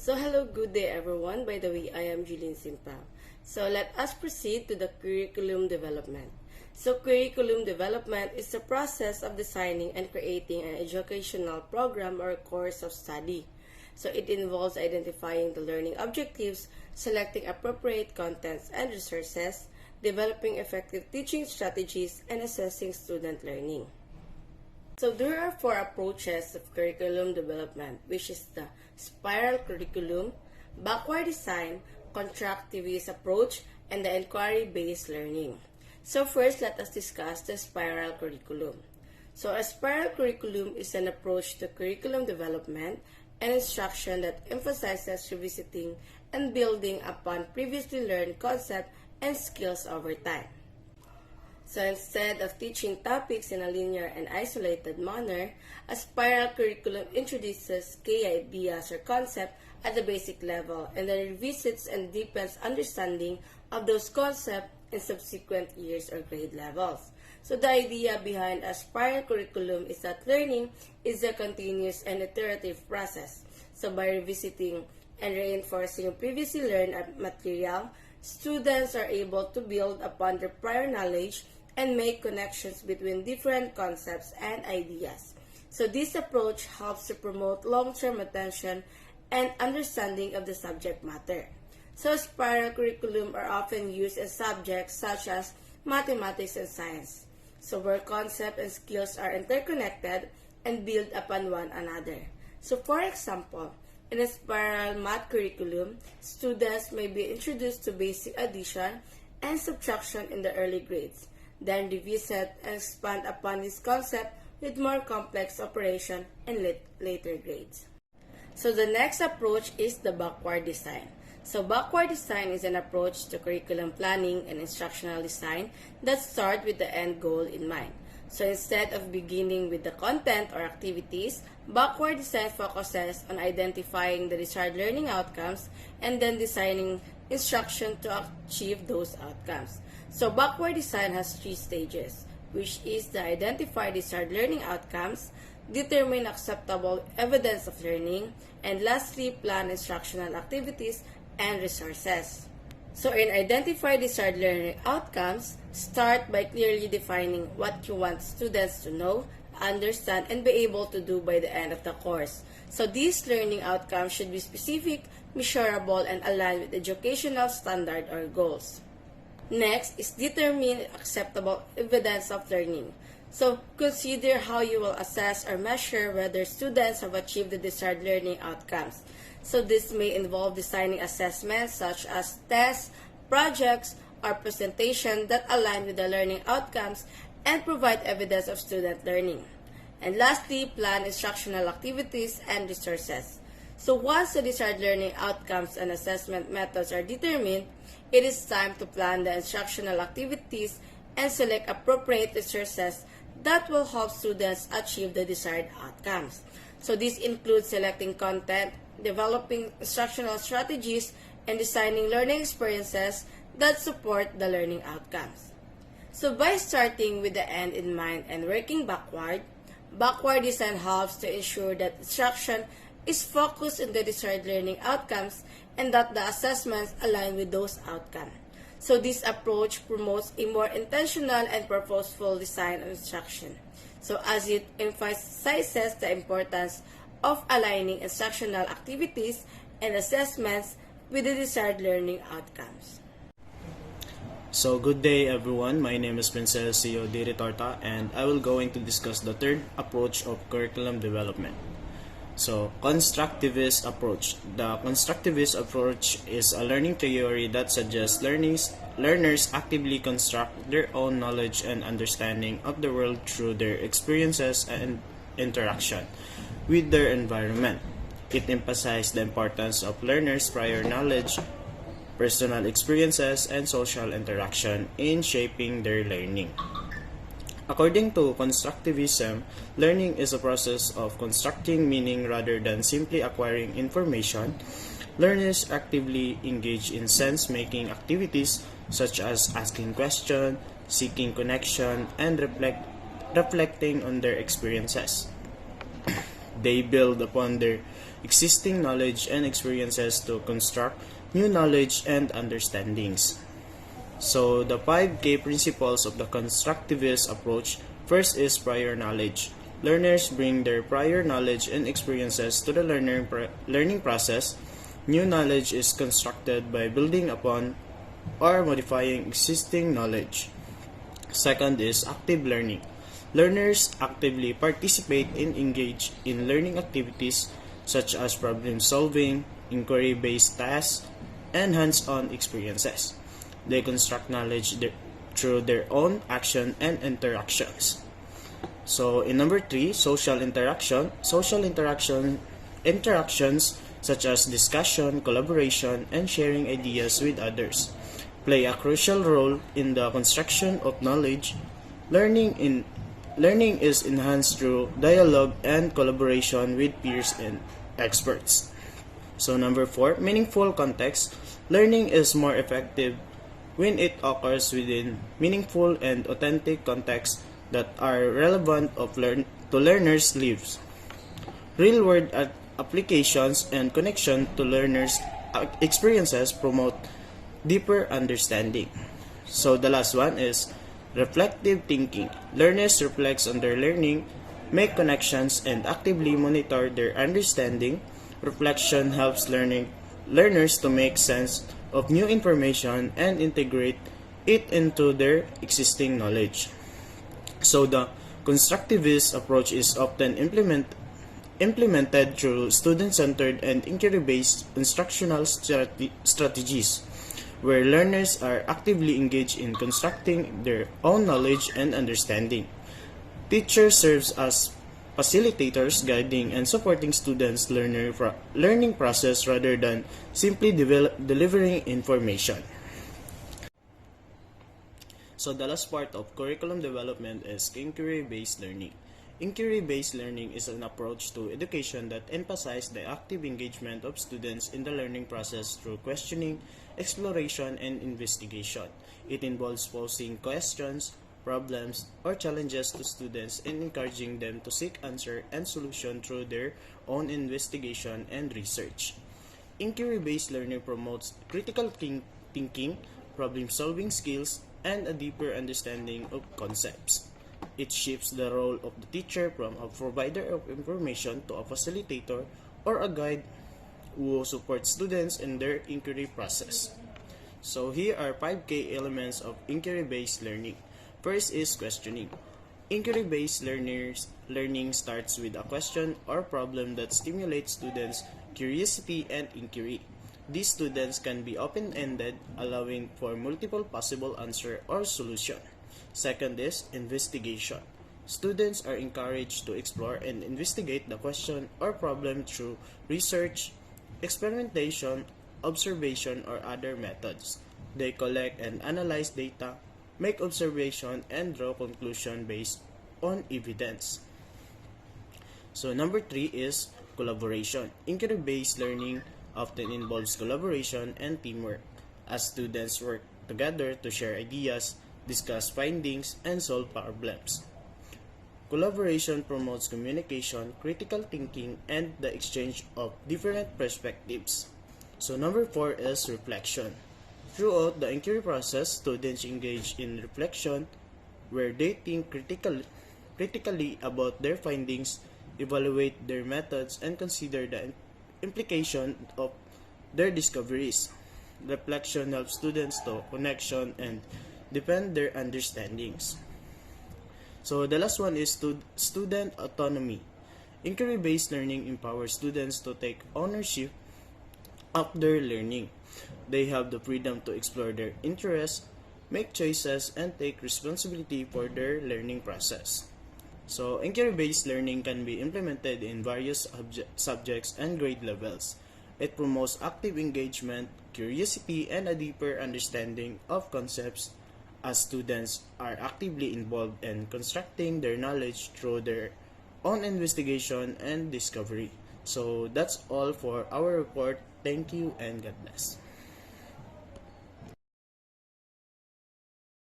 So hello, good day everyone. By the way, I am Julian Simpao. So let us proceed to the curriculum development. So curriculum development is the process of designing and creating an educational program or course of study. So it involves identifying the learning objectives, selecting appropriate contents and resources, developing effective teaching strategies, and assessing student learning. So there are four approaches of curriculum development, which is the spiral curriculum, backward design, constructivist approach, and the inquiry-based learning. So first, let us discuss the spiral curriculum. So a spiral curriculum is an approach to curriculum development and instruction that emphasizes revisiting and building upon previously learned concepts and skills over time. So instead of teaching topics in a linear and isolated manner, a spiral curriculum introduces key ideas or concepts at the basic level and then revisits and deepens understanding of those concepts in subsequent years or grade levels. So the idea behind a spiral curriculum is that learning is a continuous and iterative process. So by revisiting and reinforcing previously learned material, students are able to build upon their prior knowledge and make connections between different concepts and ideas. So this approach helps to promote long-term attention and understanding of the subject matter. So spiral curriculum are often used in subjects such as mathematics and science, so where concepts and skills are interconnected and build upon one another. So for example, in a spiral math curriculum, students may be introduced to basic addition and subtraction in the early grades, then revisit and expand upon this concept with more complex operation in later grades. So the next approach is the backward design. So backward design is an approach to curriculum planning and instructional design that start with the end goal in mind. So instead of beginning with the content or activities, backward design focuses on identifying the desired learning outcomes and then designing instruction to achieve those outcomes. So backward design has three stages, which is the identify desired learning outcomes, determine acceptable evidence of learning, and lastly, plan instructional activities and resources. So in identify desired learning outcomes, start by clearly defining what you want students to know, understand, and be able to do by the end of the course. So these learning outcomes should be specific, measurable, and aligned with educational standard or goals. Next is determine acceptable evidence of learning. So consider how you will assess or measure whether students have achieved the desired learning outcomes. So this may involve designing assessments such as tests, projects, or presentation that align with the learning outcomes and provide evidence of student learning. And lastly, plan instructional activities and resources. So once the desired learning outcomes and assessment methods are determined, it is time to plan the instructional activities and select appropriate resources that will help students achieve the desired outcomes. So this includes selecting content, developing instructional strategies, and designing learning experiences that support the learning outcomes. So by starting with the end in mind and working backward design helps to ensure that instruction is focused on the desired learning outcomes and that the assessments align with those outcomes. So this approach promotes a more intentional and purposeful design of instruction. So as it emphasizes the importance of aligning instructional activities and assessments with the desired learning outcomes. So good day everyone, my name is Pincel CEO Di Retorta and I will going to discuss the third approach of curriculum development. So, constructivist approach. The constructivist approach is a learning theory that suggests learners actively construct their own knowledge and understanding of the world through their experiences and interaction with their environment. It emphasizes the importance of learners' prior knowledge, personal experiences, and social interaction in shaping their learning. According to constructivism, learning is a process of constructing meaning rather than simply acquiring information. Learners actively engage in sense-making activities such as asking questions, seeking connection, and reflecting on their experiences. They build upon their existing knowledge and experiences to construct new knowledge and understandings. So, the 5 key principles of the constructivist approach. First is prior knowledge. Learners bring their prior knowledge and experiences to the learning process. New knowledge is constructed by building upon or modifying existing knowledge. Second is active learning. Learners actively participate and engage in learning activities such as problem solving, inquiry-based tasks, and hands-on experiences. They construct knowledge through their own action and interactions. So in number 3, social interaction. Interactions such as discussion, collaboration, and sharing ideas with others play a crucial role in the construction of knowledge. Learning is enhanced through dialogue and collaboration with peers and experts. So number 4, meaningful context. Learning is more effective when it occurs within meaningful and authentic contexts that are relevant to learners' lives. Real-world applications and connection to learners' experiences promote deeper understanding. So the last one is reflective thinking. Learners reflect on their learning, make connections, and actively monitor their understanding. Reflection helps learners to make sense of new information and integrate it into their existing knowledge. So the constructivist approach is often implemented through student-centered and inquiry-based instructional strategies, where learners are actively engaged in constructing their own knowledge and understanding. Teachers serve as facilitators, guiding and supporting students' learning process rather than simply delivering information. So the last part of curriculum development is inquiry-based learning. Inquiry-based learning is an approach to education that emphasizes the active engagement of students in the learning process through questioning, exploration, and investigation. It involves posing questions, problems, or challenges to students and encouraging them to seek answer and solution through their own investigation and research. Inquiry-based learning promotes critical thinking, problem-solving skills, and a deeper understanding of concepts. It shifts the role of the teacher from a provider of information to a facilitator or a guide who supports students in their inquiry process. So here are 5 key elements of inquiry-based learning. First is questioning. Inquiry-based learning starts with a question or problem that stimulates students' curiosity and inquiry. These students can be open-ended, allowing for multiple possible answers or solutions. Second is investigation. Students are encouraged to explore and investigate the question or problem through research, experimentation, observation, or other methods. They collect and analyze data, make observation, and draw conclusions based on evidence. So number 3 is collaboration. Inquiry-based learning often involves collaboration and teamwork, as students work together to share ideas, discuss findings, and solve problems. Collaboration promotes communication, critical thinking, and the exchange of different perspectives. So number 4 is reflection. Throughout the inquiry process, students engage in reflection where they think critically about their findings, evaluate their methods, and consider the implication of their discoveries. Reflection helps students to connection and deepen their understandings. So the last one is student autonomy. Inquiry-based learning empowers students to take ownership of their learning. They have the freedom to explore their interests, make choices, and take responsibility for their learning process. So, inquiry-based learning can be implemented in various subjects and grade levels. It promotes active engagement, curiosity, and a deeper understanding of concepts as students are actively involved in constructing their knowledge through their own investigation and discovery. So, that's all for our report. Thank you and God bless.